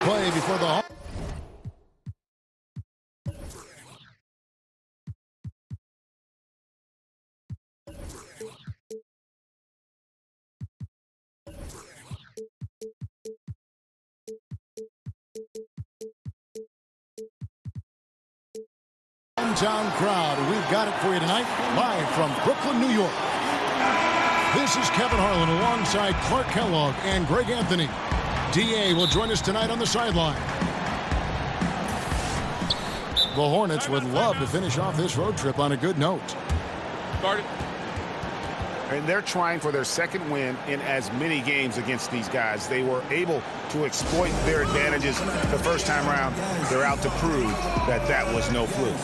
Play before the hometown crowd. We've got it for you tonight, live from Brooklyn, New York. This is Kevin Harlan alongside Clark Kellogg and Greg Anthony. D.A. will join us tonight on the sideline. The Hornets would love to finish off this road trip on a good note. Started. And they're trying for their second win in as many games against these guys. They were able to exploit their advantages the first time around. They're out to prove that that was no fluke.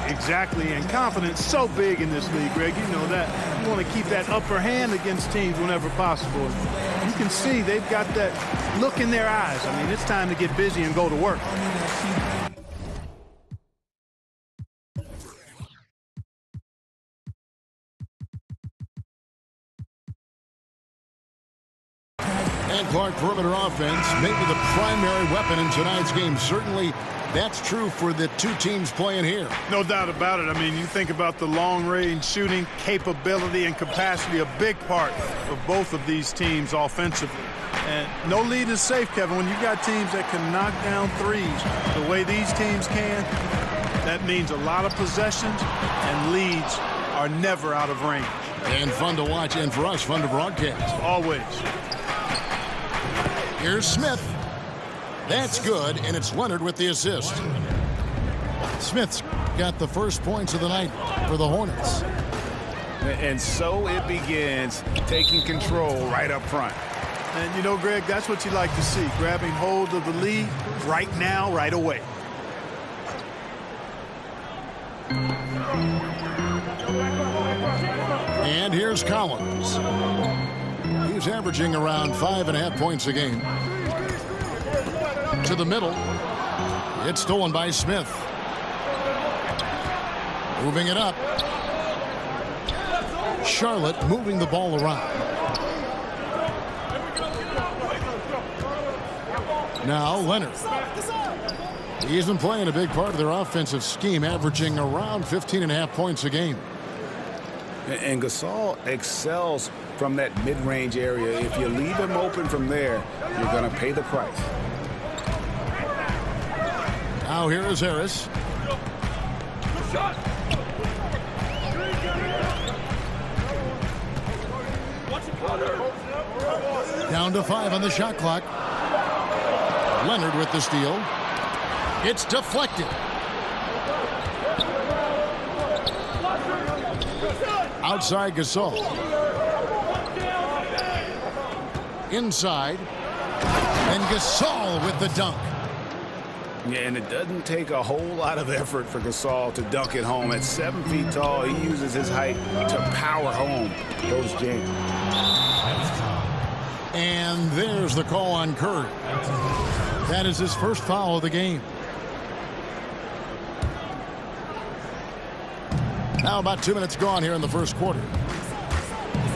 Exactly, and confidence so big in this league, Greg. You know that. You want to keep that upper hand against teams whenever possible. You can see they've got that look in their eyes. I mean, it's time to get busy and go to work. And Clark, perimeter offense may be the primary weapon in tonight's game. Certainly, that's true for the two teams playing here. No doubt about it. I mean, you think about the long-range shooting capability and capacity, a big part of both of these teams offensively. And no lead is safe, Kevin. When you've got teams that can knock down threes the way these teams can, that means a lot of possessions, and leads are never out of range. And fun to watch, and for us, fun to broadcast. Always. Here's Smith. That's good, and it's Leonard with the assist. Smith's got the first points of the night for the Hornets. And so it begins, taking control right up front. And, you know, Greg, that's what you like to see, grabbing hold of the lead right now, right away. And here's Collins. He's averaging around 5.5 points a game. To the middle. It's stolen by Smith. Moving it up. Charlotte moving the ball around. Now Leonard. He's been playing a big part of their offensive scheme, averaging around 15.5 points a game. And Gasol excels from that mid-range area. If you leave him open from there, you're going to pay the price. Now here is Harris. Down to 5 on the shot clock. Leonard with the steal. It's deflected. Outside Gasol. Inside. And Gasol with the dunk. Yeah, and it doesn't take a whole lot of effort for Gasol to dunk it home. At 7 feet tall, he uses his height to power home those jams. And there's the call on Curry. That is his first foul of the game. Now about 2 minutes gone here in the first quarter.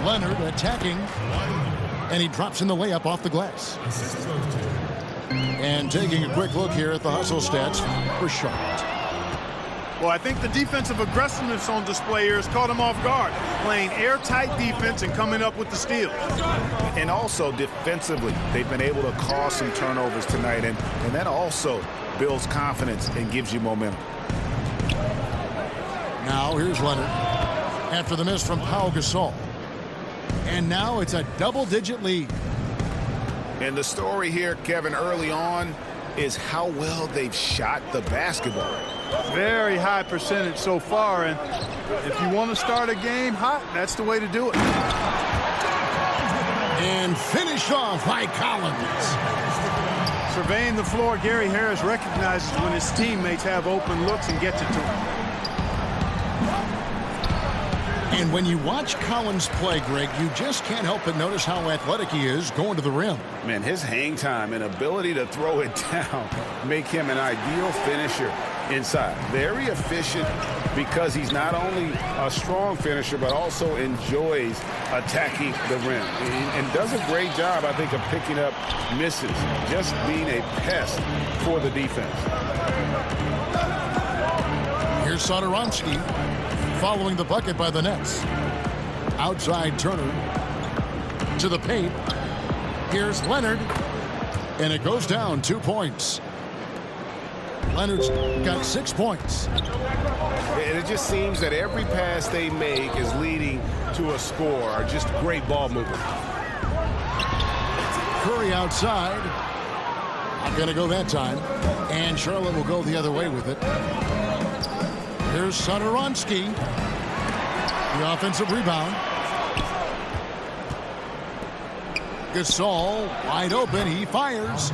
Leonard attacking. And he drops in the layup off the glass. And taking a quick look here at the hustle stats for Charlotte. Well, I think the defensive aggressiveness on display here has caught him off guard. Playing airtight defense and coming up with the steal. And also defensively, they've been able to cause some turnovers tonight. And that also builds confidence and gives you momentum. Now here's Leonard. After the miss from Pau Gasol. And now it's a double-digit lead. And the story here, Kevin, early on, is how well they've shot the basketball. Very high percentage so far, and if you want to start a game hot, that's the way to do it. And finished off by Collins. Surveying the floor, Gary Harris recognizes when his teammates have open looks and gets it to him. And when you watch Collins play, Greg, you just can't help but notice how athletic he is going to the rim. Man, his hang time and ability to throw it down make him an ideal finisher inside. Very efficient because he's not only a strong finisher, but also enjoys attacking the rim. And does a great job, I think, of picking up misses, just being a pest for the defense. Here's Satoransky following the bucket by the Nets. Outside Turner to the paint. Here's Leonard, and it goes down 2 points. Leonard's got 6 points. And it just seems that every pass they make is leading to a score, or just great ball movement. Curry outside. Not going to go that time. And Charlotte will go the other way with it. Here's Satoransky. The offensive rebound. Gasol wide open. He fires.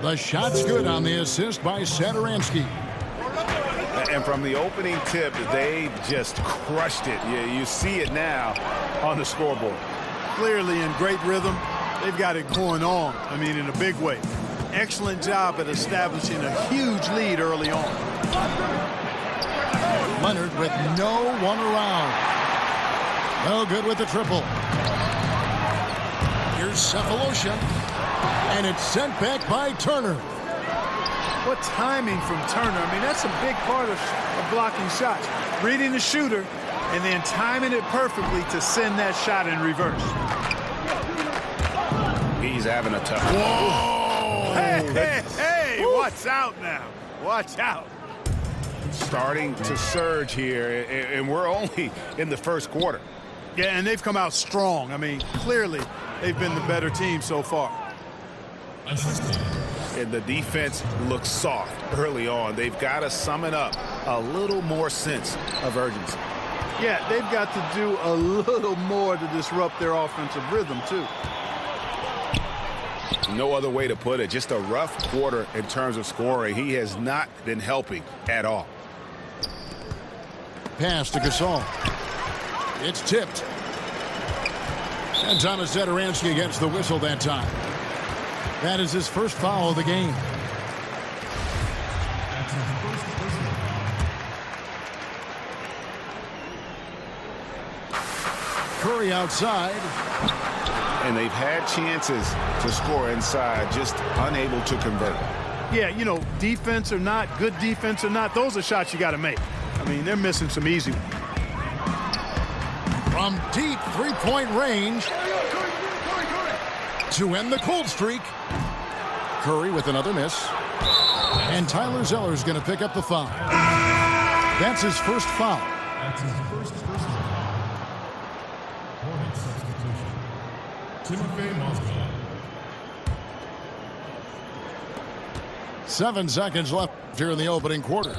The shot's good on the assist by Satoransky. And from the opening tip, they just crushed it. You see it now on the scoreboard. Clearly in great rhythm. They've got it going on. I mean, in a big way. Excellent job at establishing a huge lead early on. Leonard with no one around. No good with the triple. Here's Cephalosha. And it's sent back by Turner. What timing from Turner. I mean, that's a big part of blocking shots. Reading the shooter and then timing it perfectly to send that shot in reverse. He's having a tough one. Whoa! Hey, watch out now. Watch out. Starting to surge here, and we're only in the first quarter. Yeah, and they've come out strong. I mean, clearly they've been the better team so far. And the defense looks soft early on. They've got to summon up a little more sense of urgency. Yeah, they've got to do a little more to disrupt their offensive rhythm, too. No other way to put it. Just a rough quarter in terms of scoring. He has not been helping at all. Pass to Gasol. It's tipped. And Thomas Satoransky gets the whistle that time. That is his first foul of the game. Curry outside. And they've had chances to score inside, just unable to convert. Yeah, you know, defense or not, good defense or not, those are shots you got to make. I mean, they're missing some easy ones. From deep three-point range to end the cold streak. Curry with another miss. And Tyler Zeller's going to pick up the foul. That's his first foul. That's his first personal foul. Hornets substitution. Timofey Mozgov. 7 seconds left here in the opening quarter.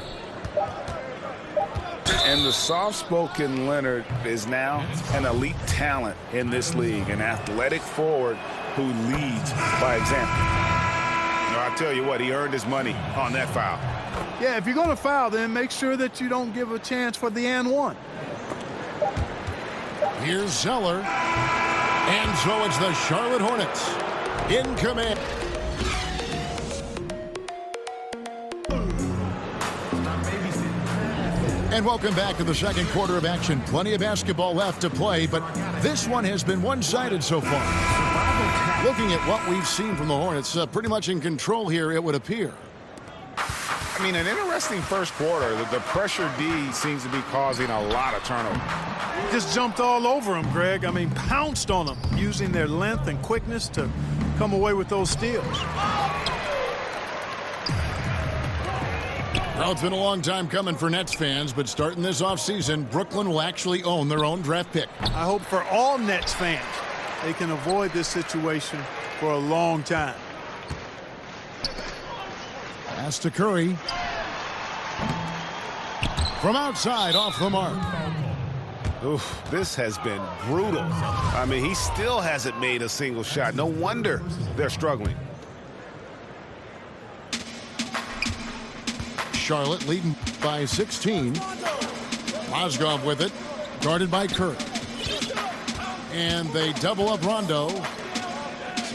And the soft-spoken Leonard is now an elite talent in this league, an athletic forward who leads by example. You know, I tell you what, he earned his money on that foul. Yeah, if you're going to foul, then make sure that you don't give a chance for the and one. Here's Zeller. And so it's the Charlotte Hornets in command. And welcome back to the second quarter of action. Plenty of basketball left to play, but this one has been one-sided so far. Looking at what we've seen from the Hornets, pretty much in control here, it would appear. I mean, an interesting first quarter. The pressure D seems to be causing a lot of turnover. Just jumped all over him, Greg. I mean, pounced on him, using their length and quickness to come away with those steals. Well, it's been a long time coming for Nets fans, but starting this offseason, Brooklyn will actually own their own draft pick. I hope for all Nets fans, they can avoid this situation for a long time. Pass to Curry. From outside, off the mark. Oof, this has been brutal. I mean, he still hasn't made a single shot. No wonder they're struggling. Charlotte leading by 16. Mozgov with it, guarded by Curry. And they double up Rondo.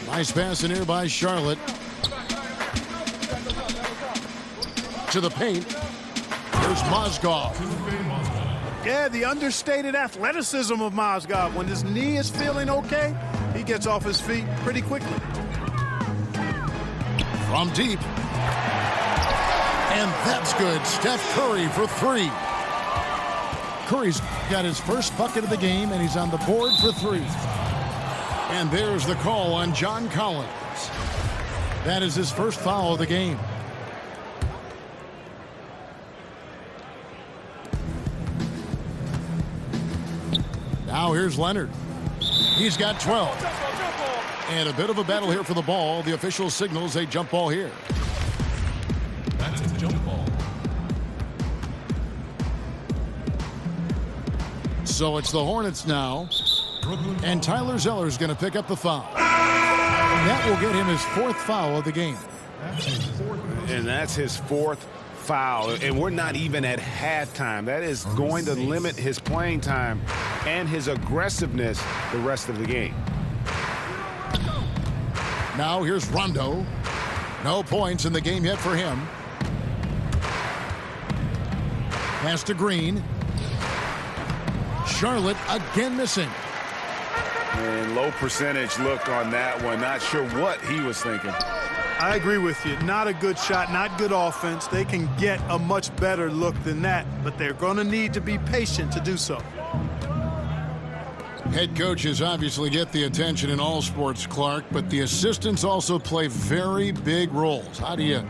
Nice pass in here by Charlotte. To the paint. Here's Mozgov. Yeah, the understated athleticism of Mozgov. When his knee is feeling okay, he gets off his feet pretty quickly. From deep. And that's good. Steph Curry for three. Curry's got his first bucket of the game, and he's on the board for three. And there's the call on John Collins. That is his first foul of the game. Now here's Leonard. He's got 12. And a bit of a battle here for the ball. The official signals a jump ball here. That's a jump ball. So it's the Hornets now. And Tyler Zeller's going to pick up the foul. That will get him his fourth foul of the game. And that's his fourth foul. And we're not even at halftime. That is going to limit his playing time and his aggressiveness the rest of the game. Now here's Rondo. No points in the game yet for him. Pass to Green. Charlotte again missing. And low percentage look on that one. Not sure what he was thinking. I agree with you. Not a good shot, not good offense. They can get a much better look than that, but they're going to need to be patient to do so. Head coaches obviously get the attention in all sports, Clark, but the assistants also play very big roles. How do you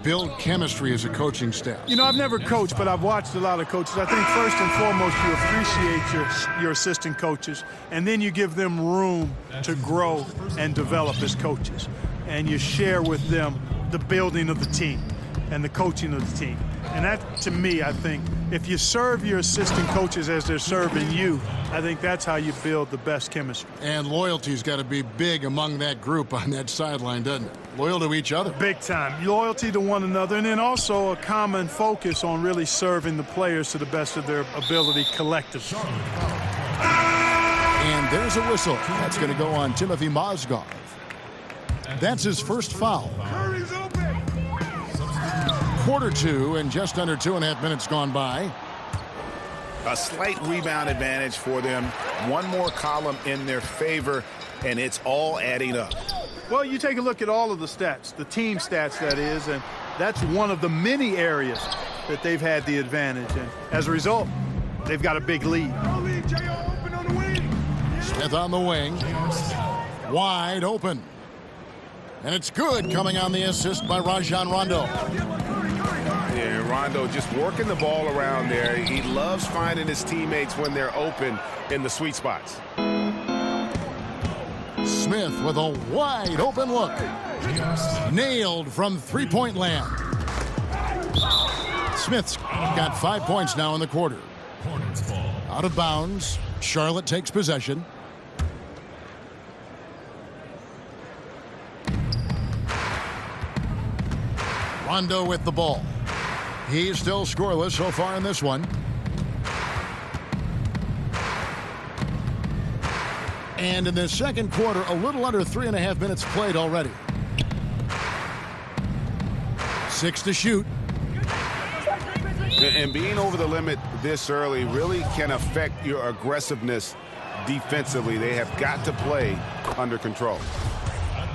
build chemistry as a coaching staff? You know, I've never coached, but I've watched a lot of coaches. I think first and foremost, you appreciate your assistant coaches, and then you give them room to grow and develop as coaches. And you share with them the building of the team and the coaching of the team. And that, to me, I think, if you serve your assistant coaches as they're serving you, I think that's how you build the best chemistry. And loyalty's got to be big among that group on that sideline, doesn't it? Loyal to each other. Big time. Loyalty to one another, and then also a common focus on really serving the players to the best of their ability collectively. And there's a whistle. That's going to go on Timothy Mozgov. That's his first foul. Curry's open. Quarter two, and just under 2.5 minutes gone by. A slight rebound advantage for them. One more column in their favor, and it's all adding up. Well, you take a look at all of the stats, the team stats, that is, and that's one of the many areas that they've had the advantage. And as a result, they've got a big lead. Smith on the wing. Wide open. And it's good, coming on the assist by Rajon Rondo. Yeah, Rondo just working the ball around there. He loves finding his teammates when they're open in the sweet spots. Smith with a wide open look. Nailed from three-point land. Smith's got 5 points now in the quarter. Out of bounds. Charlotte takes possession. Rondo with the ball. He's still scoreless so far in this one. And in the second quarter, a little under 3.5 minutes played already. 6 to shoot. And being over the limit this early really can affect your aggressiveness defensively. They have got to play under control.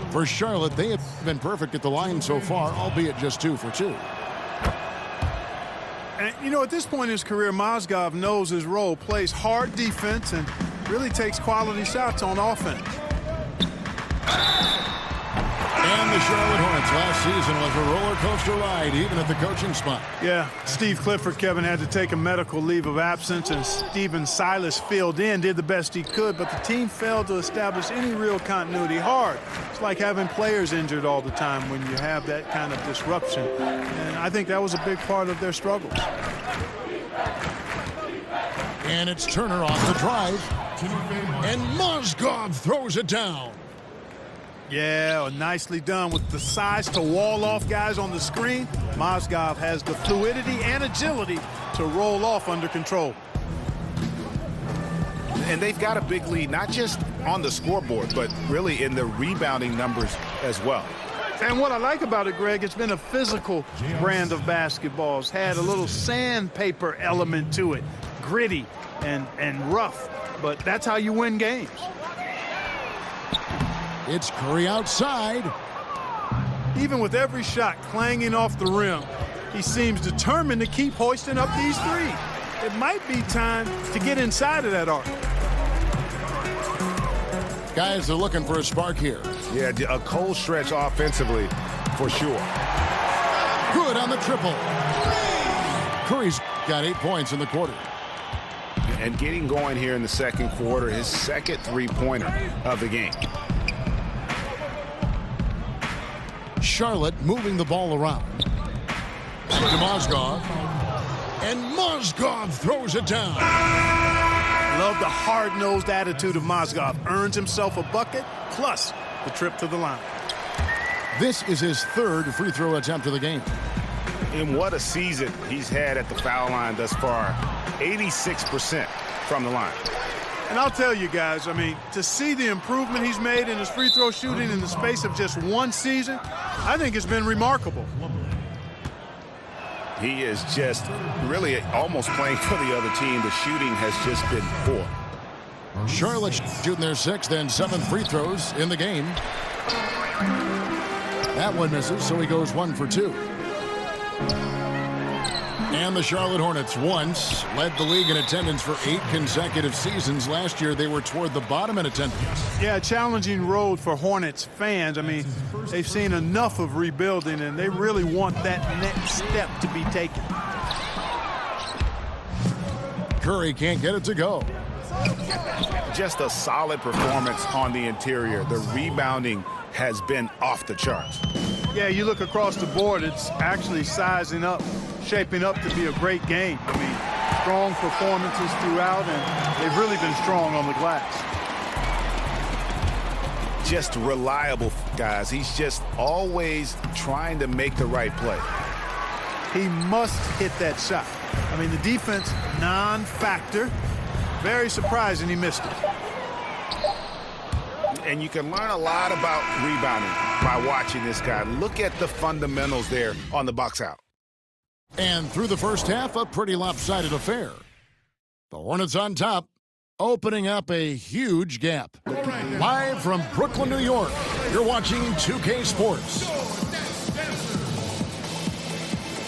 For Charlotte, they have been perfect at the line so far, albeit just 2 for 2. And, you know, at this point in his career, Mozgov knows his role, plays hard defense, and really takes quality shots on offense. And the Charlotte Hornets last season was a roller coaster ride, even at the coaching spot. Yeah, Steve Clifford, Kevin, had to take a medical leave of absence, and Steven Silas filled in, did the best he could, but the team failed to establish any real continuity. Hard. It's like having players injured all the time when you have that kind of disruption, and I think that was a big part of their struggles. And it's Turner off the drive, and Mozgov throws it down. Yeah, nicely done with the size to wall off guys on the screen. Mozgov has the fluidity and agility to roll off under control. And they've got a big lead, not just on the scoreboard, but really in the rebounding numbers as well. And what I like about it, Greg, it's been a physical brand of basketball. It's had a little sandpaper element to it, gritty and rough, but that's how you win games. It's Curry outside. Even with every shot clanging off the rim, he seems determined to keep hoisting up these threes. It might be time to get inside of that arc. Guys are looking for a spark here. Yeah, a cold stretch offensively for sure. Good on the triple. Curry's got 8 points in the quarter. And getting going here in the second quarter, his second three-pointer of the game. Charlotte moving the ball around. To Mozgov. And Mozgov throws it down. Love the hard-nosed attitude of Mozgov. Earns himself a bucket, plus the trip to the line. This is his third free throw attempt of the game. And what a season he's had at the foul line thus far. 86% from the line. And I'll tell you guys, I mean, to see the improvement he's made in his free throw shooting in the space of just one season, I think it's been remarkable. He is just really almost playing for the other team. The shooting has just been poor. Charlotte shooting their 6th and 7th free throws in the game. That one misses, so he goes 1 for 2. And the Charlotte Hornets once led the league in attendance for 8 consecutive seasons. Last year, they were toward the bottom in attendance. Yeah, a challenging road for Hornets fans. I mean, they've seen enough of rebuilding, and they really want that next step to be taken. Curry can't get it to go. Just a solid performance on the interior. The rebounding has been off the charts. Yeah, you look across the board, it's actually sizing up, shaping up to be a great game. I mean, strong performances throughout, and they've really been strong on the glass. Just reliable, guys. He's just always trying to make the right play. He must hit that shot. I mean, the defense, non-factor. Very surprising he missed it. And you can learn a lot about rebounding by watching this guy. Look at the fundamentals there on the box out. And through the first half, a pretty lopsided affair. The Hornets on top, opening up a huge gap. Live from Brooklyn, New York, you're watching 2K Sports.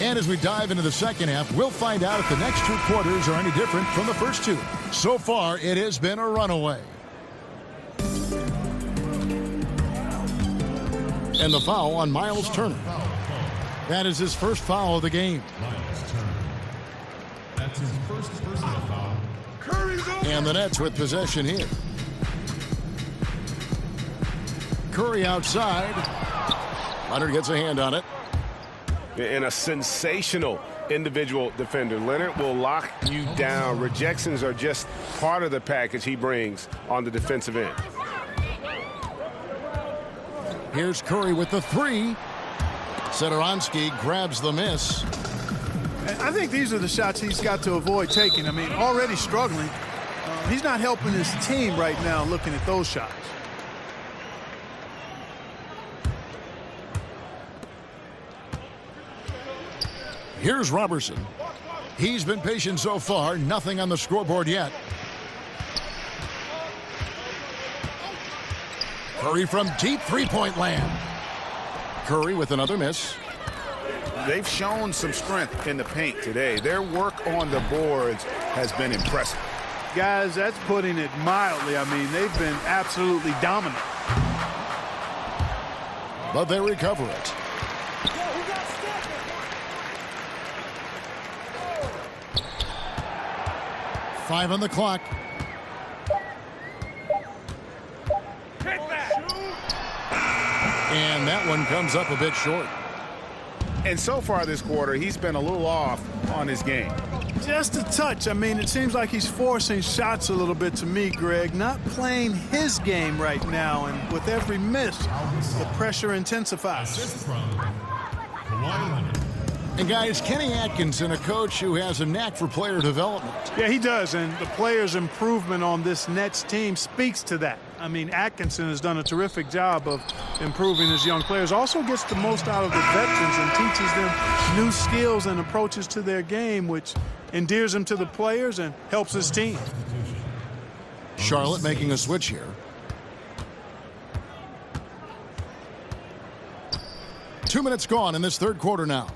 And as we dive into the second half, we'll find out if the next 2 quarters are any different from the first 2. So far, it has been a runaway. And the foul on Miles Turner. That is his first foul of the game. That's his first personal foul. And the Nets with possession here. Curry outside. Leonard gets a hand on it. And a sensational individual defender. Leonard will lock you down. Rejections are just part of the package he brings on the defensive end. Here's Curry with the 3. Setoransky grabs the miss. And I think these are the shots he's got to avoid taking. I mean, already struggling. He's not helping his team right now looking at those shots. Here's Robertson. He's been patient so far. Nothing on the scoreboard yet. Curry from deep three-point land. Curry with another miss. They've shown some strength in the paint today. Their work on the boards has been impressive. Guys, that's putting it mildly. I mean, they've been absolutely dominant. but they recover it. Five on the clock. And that one comes up a bit short. And so far this quarter, he's been a little off on his game. Just a touch. I mean, it seems like he's forcing shots a little bit to me, Greg. Not playing his game right now, and with every miss, the pressure intensifies. Assist from Kawhi Leonard. And guys, Kenny Atkinson, a coach who has a knack for player development. Yeah, he does, and the players' improvement on this Nets team speaks to that. I mean, Atkinson has done a terrific job of improving his young players. Also gets the most out of the veterans and teaches them new skills and approaches to their game, which endears him to the players and helps his team. Charlotte making a switch here. Two minutes gone in this third quarter now.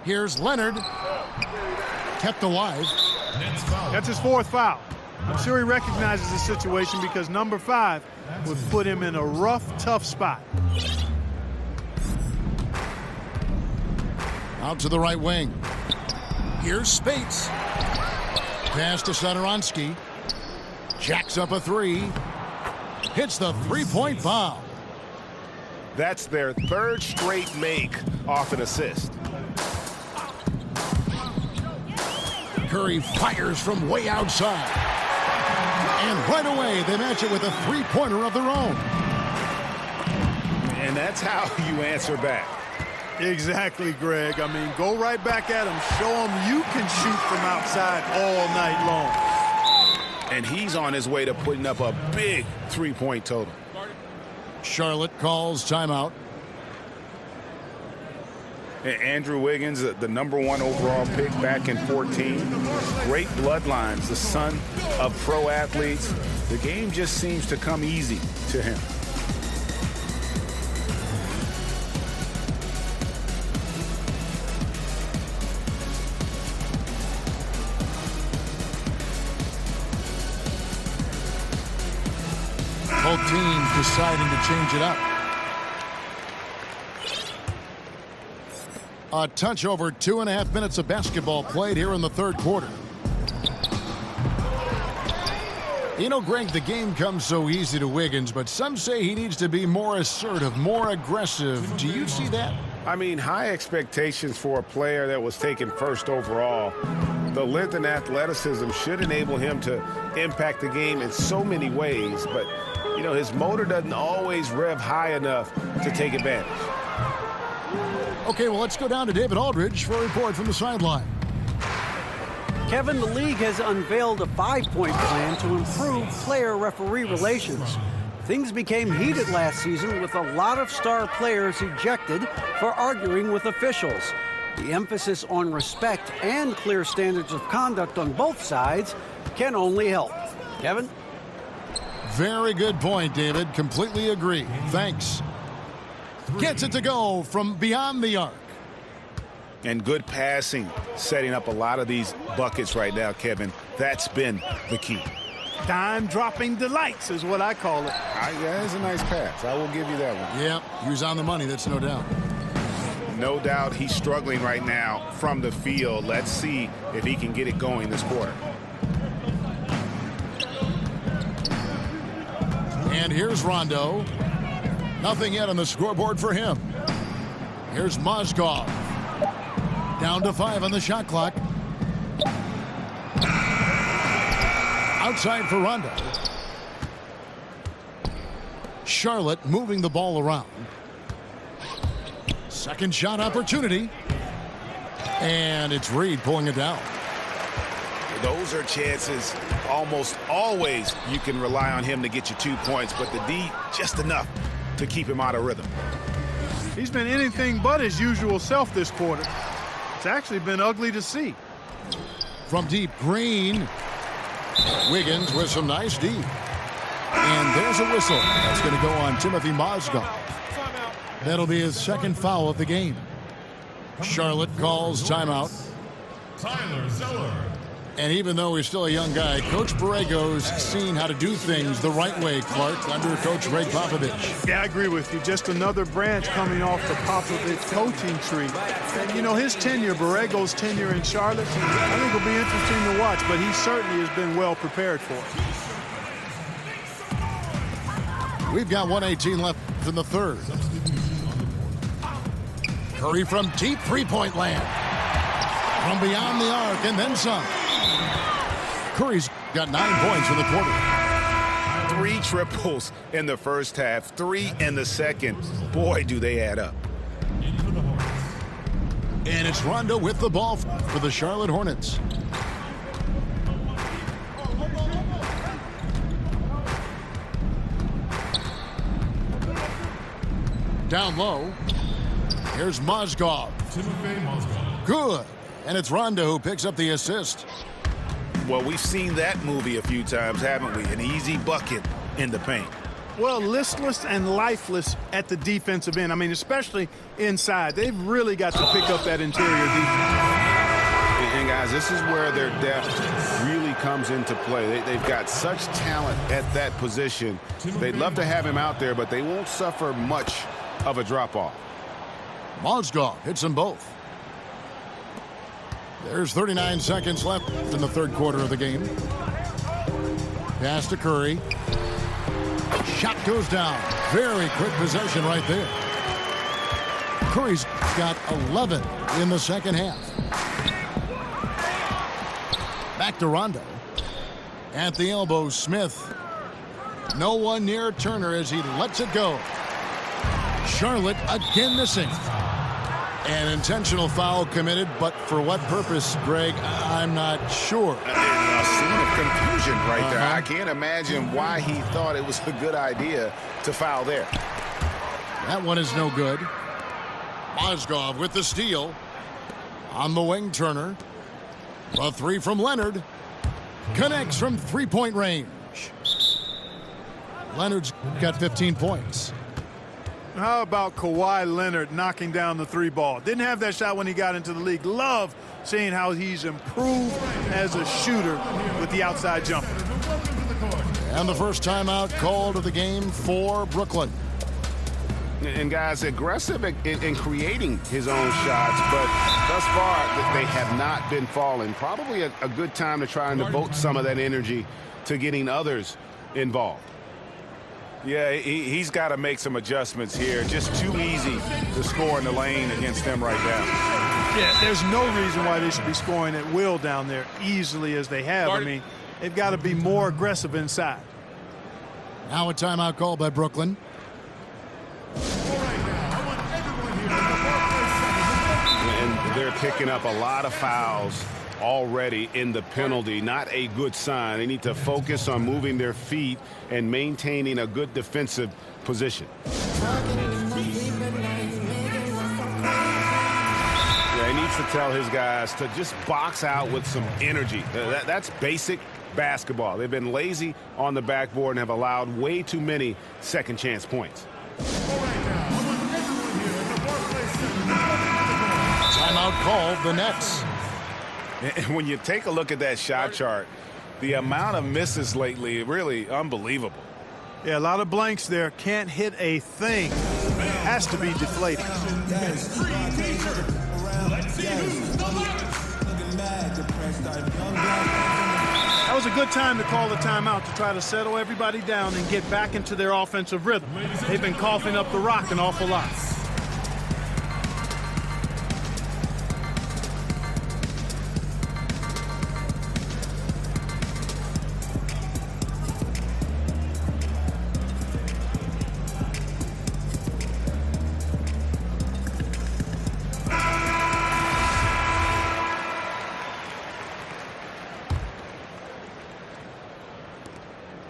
Here's Leonard. Kept alive. That's his fourth foul. I'm sure he recognizes the situation because number 5 would put him in a rough, tough spot. Out to the right wing. Here's Spates. Pass to Satoransky. Jacks up a three. Hits the three-point bomb. That's their third straight make off an assist. Curry fires from way outside. And right away, they match it with a three-pointer of their own. And that's how you answer back. Exactly, Greg. I mean, go right back at him. Show him you can shoot from outside all night long. And he's on his way to putting up a big three-point total. Charlotte calls timeout. Andrew Wiggins, the #1 overall pick back in 14. Great bloodlines, the son of pro athletes. The game just seems to come easy to him. Both teams deciding to change it up. A touch over 2.5 minutes of basketball played here in the third quarter. You know, Greg, the game comes so easy to Wiggins, but some say he needs to be more assertive, more aggressive. Do you see that? I mean, high expectations for a player that was taken first overall. The length and athleticism should enable him to impact the game in so many ways, but, you know, his motor doesn't always rev high enough to take advantage. Okay, well, let's go down to David Aldridge for a report from the sideline. Kevin, the league has unveiled a 5-point plan to improve player-referee relations. Things became heated last season with a lot of star players ejected for arguing with officials. The emphasis on respect and clear standards of conduct on both sides can only help. Kevin? Very good point, David. Completely agree. Thanks. Gets it to go from beyond the arc. And good passing, setting up a lot of these buckets right now, Kevin. That's been the key. Dime-dropping delights is what I call it. Yeah, it's a nice pass. I will give you that one. Yep, he was on the money, that's no doubt. No doubt he's struggling right now from the field. Let's see if he can get it going this quarter. And here's Rondo. Nothing yet on the scoreboard for him. Here's Mozgov. Down to 5 on the shot clock. Outside for Rondo. Charlotte moving the ball around. Second shot opportunity. And it's Reed pulling it down. Those are chances almost always you can rely on him to get you 2 points, but the D just enough to keep him out of rhythm. He's been anything but his usual self this quarter. It's actually been ugly to see. From deep, Green. Wiggins with some nice D. And there's a whistle. That's going to go on Timothy Mozgov. That'll be his second foul of the game. Charlotte calls timeout. Tyler Zeller. And even though he's still a young guy, Coach Borrego's seen how to do things the right way, Clark, under Coach Greg Popovich. Yeah, I agree with you. Just another branch coming off the Popovich coaching tree. And, you know, his tenure, Borrego's tenure in Charlotte, I think will be interesting to watch, but he certainly has been well prepared for it. We've got 1:18 left in the third. Curry from deep three-point land. From beyond the arc and then some. Curry's got 9 points in the quarter. 3 triples in the first half, 3 in the second. Boy, do they add up. And it's Rondo with the ball for the Charlotte Hornets. Down low. Here's Mozgov. Good. And it's Rondo who picks up the assist. Well, we've seen that movie a few times, haven't we? An easy bucket in the paint. Well, listless and lifeless at the defensive end. I mean, especially inside. They've really got to pick up that interior defense. And guys, this is where their depth really comes into play. They've got such talent at that position. They'd love to have him out there, but they won't suffer much of a drop-off. Mozgov hits them both. There's 39 seconds left in the third quarter of the game. Pass to Curry. Shot goes down. Very quick possession right there. Curry's got 11 in the second half. Back to Rondo. At the elbow, Smith. No one near Turner as he lets it go. Charlotte again missing. An intentional foul committed, but for what purpose, Greg, I'm not sure. A scene of confusion right there. I can't imagine why he thought it was a good idea to foul there. That one is no good. Mozgov with the steal. On the wing, Turner. A 3 from Leonard. Connects from three-point range. Leonard's got 15 points. How about Kawhi Leonard knocking down the 3 ball? Didn't have that shot when he got into the league. Love seeing how he's improved as a shooter with the outside jumper. And the first timeout called of the game for Brooklyn. And guys, aggressive in creating his own shots, but thus far they have not been falling. Probably a good time to try and devote some of that energy to getting others involved. Yeah, he's got to make some adjustments here. Just too easy to score in the lane against them right now. Yeah, there's no reason why they should be scoring at will down there easily as they have. I mean, they've got to be more aggressive inside. Now a timeout call by Brooklyn. And they're picking up a lot of fouls already in the penalty. Not a good sign. They need to focus on moving their feet and maintaining a good defensive position. Yeah, he needs to tell his guys to just box out with some energy. That's basic basketball. They've been lazy on the backboard and have allowed way too many second chance points. Timeout called the Nets. And when you take a look at that shot chart, the amount of misses lately, really unbelievable. Yeah, a lot of blanks there. Can't hit a thing. Has to be deflating. That was a good time to call the timeout to try to settle everybody down and get back into their offensive rhythm. They've been coughing up the rock an awful lot.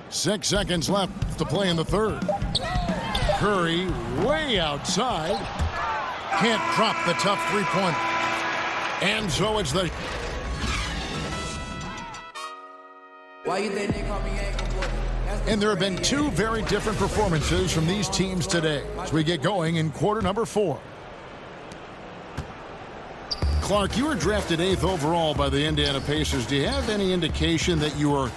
Six seconds left to play in the third. Curry way outside. Can't drop the tough three-pointer. And so it's the... Why you think they call me ankle boy? And there have been two very different performances from these teams today as we get going in quarter number 4. Clark, you were drafted 8th overall by the Indiana Pacers. Do you have any indication that you were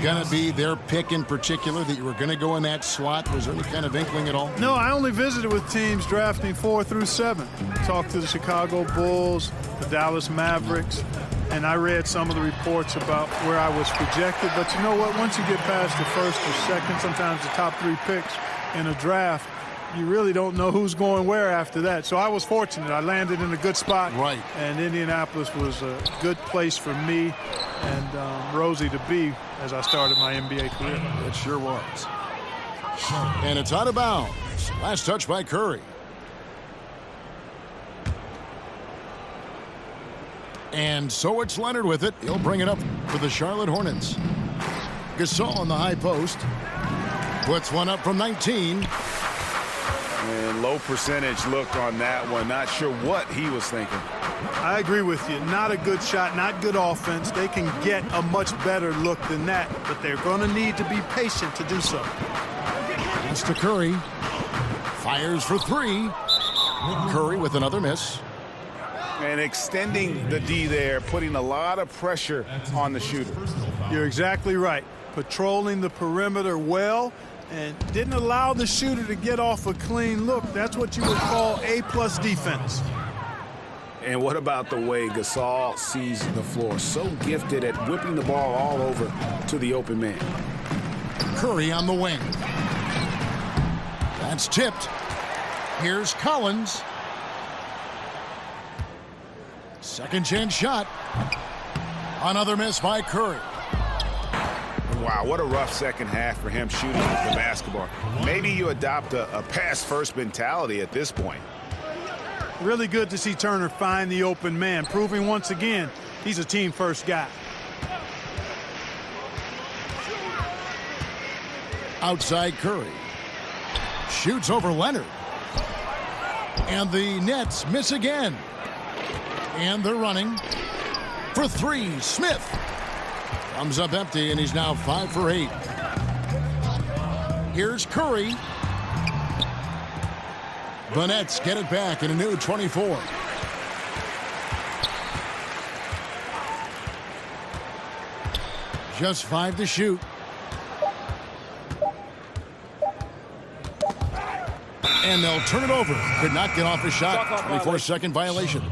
going to be their pick in particular, that you were going to go in that slot? Was there any kind of inkling at all? No, I only visited with teams drafting 4 through 7. Talked to the Chicago Bulls, the Dallas Mavericks, and I read some of the reports about where I was projected. But you know what? Once you get past the first or second, sometimes the top 3 picks in a draft, you really don't know who's going where after that. So I was fortunate. I landed in a good spot. Right. And Indianapolis was a good place for me and Rosie to be as I started my NBA career. It sure was. And it's out of bounds. Last touch by Curry. And so it's Leonard with it. He'll bring it up for the Charlotte Hornets. Gasol on the high post. Puts one up from 19. And low percentage look on that one. Not sure what he was thinking. I agree with you. Not a good shot, not good offense. They can get a much better look than that, but they're going to need to be patient to do so. Pass to Curry. Fires for 3. Curry with another miss. And extending the D there, putting a lot of pressure on the shooter. You're exactly right. Patrolling the perimeter well and didn't allow the shooter to get off a clean look. That's what you would call A+ defense. And what about the way Gasol sees the floor? So gifted at whipping the ball all over to the open man. Curry on the wing. That's tipped. Here's Collins. Second chance shot. Another miss by Curry. Wow, what a rough second half for him shooting the basketball. Maybe you adopt a pass-first mentality at this point. Really good to see Turner find the open man, proving once again he's a team-first guy. Outside Curry. Shoots over Leonard. And the Nets miss again. And they're running for 3. Smith comes up empty, and he's now 5 for 8. Here's Curry. The Nets get it back in a new 24. Just 5 to shoot. And they'll turn it over. Could not get off a shot. 24-second violation.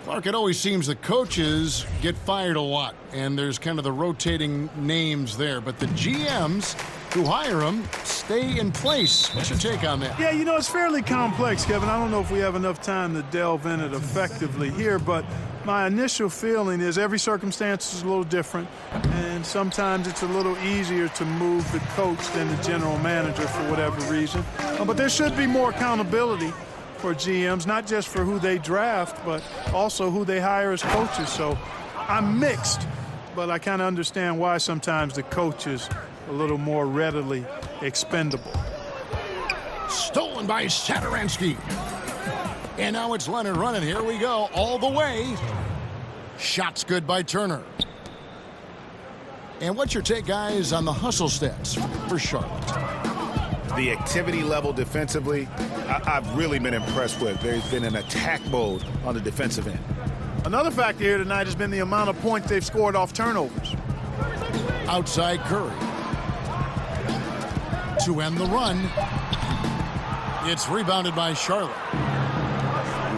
Clark, it always seems the coaches get fired a lot, and there's kind of the rotating names there. But the GMs who hire them stay in place. What's your take on that? Yeah, you know, it's fairly complex, Kevin. I don't know if we have enough time to delve in it effectively here, but my initial feeling is every circumstance is a little different, and sometimes it's a little easier to move the coach than the general manager for whatever reason. But there should be more accountability for GMs, not just for who they draft, but also who they hire as coaches. So I'm mixed, but I kind of understand why sometimes the coach is a little more readily expendable. Stolen by Satoransky. And now it's Leonard running. Here we go, all the way. Shots good by Turner. And what's your take, guys, on the hustle stats for Charlotte? The activity level defensively, I've really been impressed with. There's been an attack mode on the defensive end. Another factor here tonight has been the amount of points they've scored off turnovers. Outside Curry. To end the run. It's rebounded by Charlotte.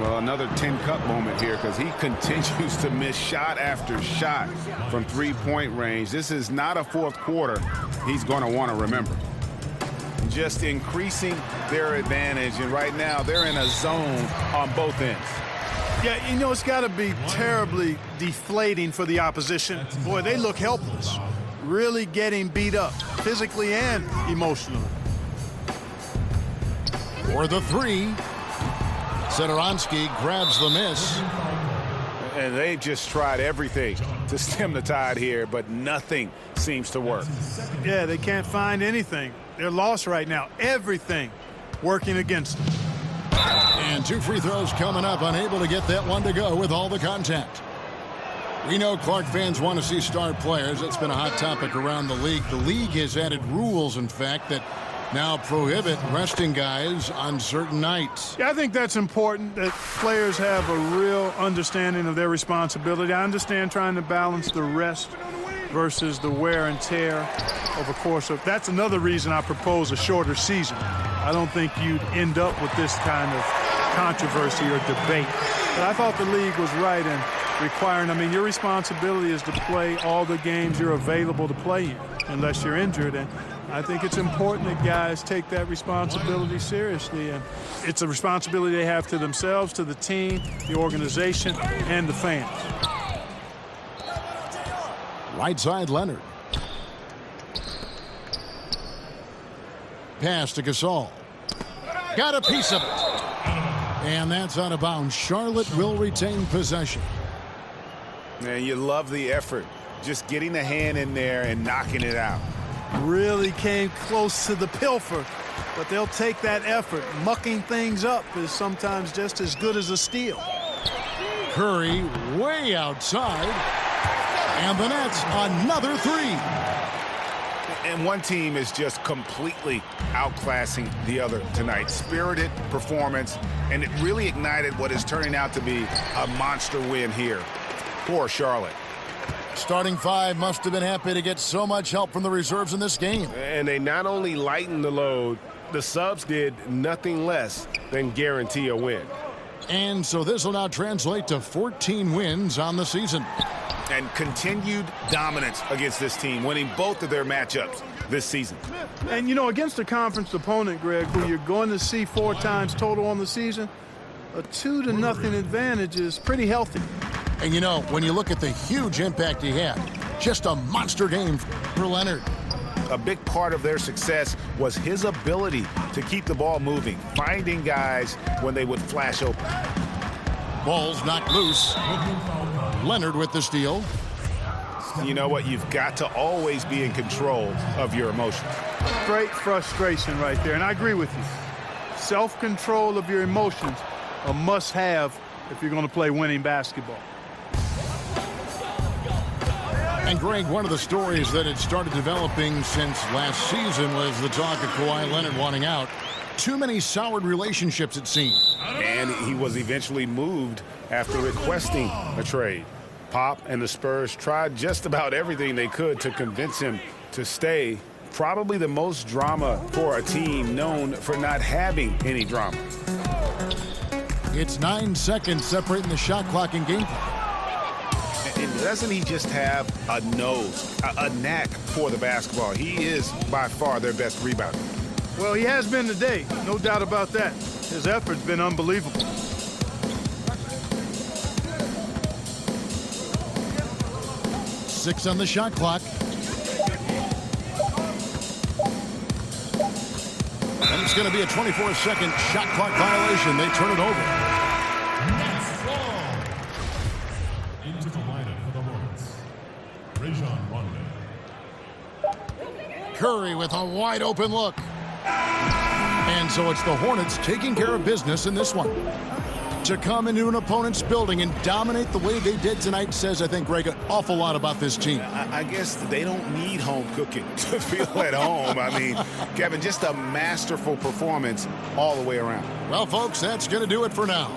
Well, another 10-cup moment here because he continues to miss shot after shot from three-point range. This is not a fourth quarter he's going to want to remember. Just increasing their advantage, and right now they're in a zone on both ends. Yeah, you know, it's got to be terribly deflating for the opposition. Boy, they look helpless, really getting beat up physically and emotionally. For the 3, Satoransky grabs the miss. And they've just tried everything to stem the tide here, but nothing seems to work. Yeah, they can't find anything. They're lost right now. Everything working against them. And 2 free throws coming up, unable to get that one to go with all the contact. We know Clark fans want to see star players. That's been a hot topic around the league. The league has added rules, in fact, that now prohibit resting guys on certain nights. Yeah, I think that's important, that players have a real understanding of their responsibility. I understand trying to balance the rest versus the wear and tear of a course. That's another reason I propose a shorter season. I don't think you'd end up with this kind of controversy or debate. But I thought the league was right in requiring, I mean, your responsibility is to play all the games you're available to play in, unless you're injured. And I think it's important that guys take that responsibility seriously. And it's a responsibility they have to themselves, to the team, the organization, and the fans. Right side, Leonard. Pass to Gasol. Got a piece of it. And that's out of bounds. Charlotte will retain possession. Man, you love the effort. Just getting the hand in there and knocking it out. Really came close to the pilfer, but they'll take that effort. Mucking things up is sometimes just as good as a steal. Curry way outside. And the Nets, another three. And one team is just completely outclassing the other tonight. Spirited performance, and it really ignited what is turning out to be a monster win here for Charlotte. Starting five must have been happy to get so much help from the reserves in this game. And they not only lightened the load, the subs did nothing less than guarantee a win. And so this will now translate to 14 wins on the season. And continued dominance against this team, winning both of their matchups this season. And, you know, against a conference opponent, Greg, who you're going to see 4 times total on the season, a 2-0 advantage is pretty healthy. And, you know, when you look at the huge impact he had, just a monster game for Leonard. A big part of their success was his ability to keep the ball moving, finding guys when they would flash open. Ball's knocked loose. Leonard with the steal. You know what? You've got to always be in control of your emotions. Great frustration right there, and I agree with you. Self-control of your emotions, a must-have if you're going to play winning basketball. And Greg, one of the stories that had started developing since last season was the talk of Kawhi Leonard wanting out. Too many soured relationships, it seemed. And he was eventually moved after requesting a trade. Pop and the Spurs tried just about everything they could to convince him to stay. Probably the most drama for a team known for not having any drama. It's 9 seconds separating the shot clock and game clock. And doesn't he just have a nose, a knack for the basketball? He is by far their best rebounder. Well, he has been today, no doubt about that. His effort's been unbelievable. Six on the shot clock. And it's going to be a 24-second shot clock violation. They turn it over. Next ball. Into the lineup for the Hornets, Rajon Rondo. Curry with a wide open look. And so it's the Hornets taking care of business in this one. To come into an opponent's building and dominate the way they did tonight says, I think, Greg, an awful lot about this team. I guess they don't need home cooking to feel at home. I mean, Kevin, just a masterful performance all the way around. Well, folks, that's going to do it for now.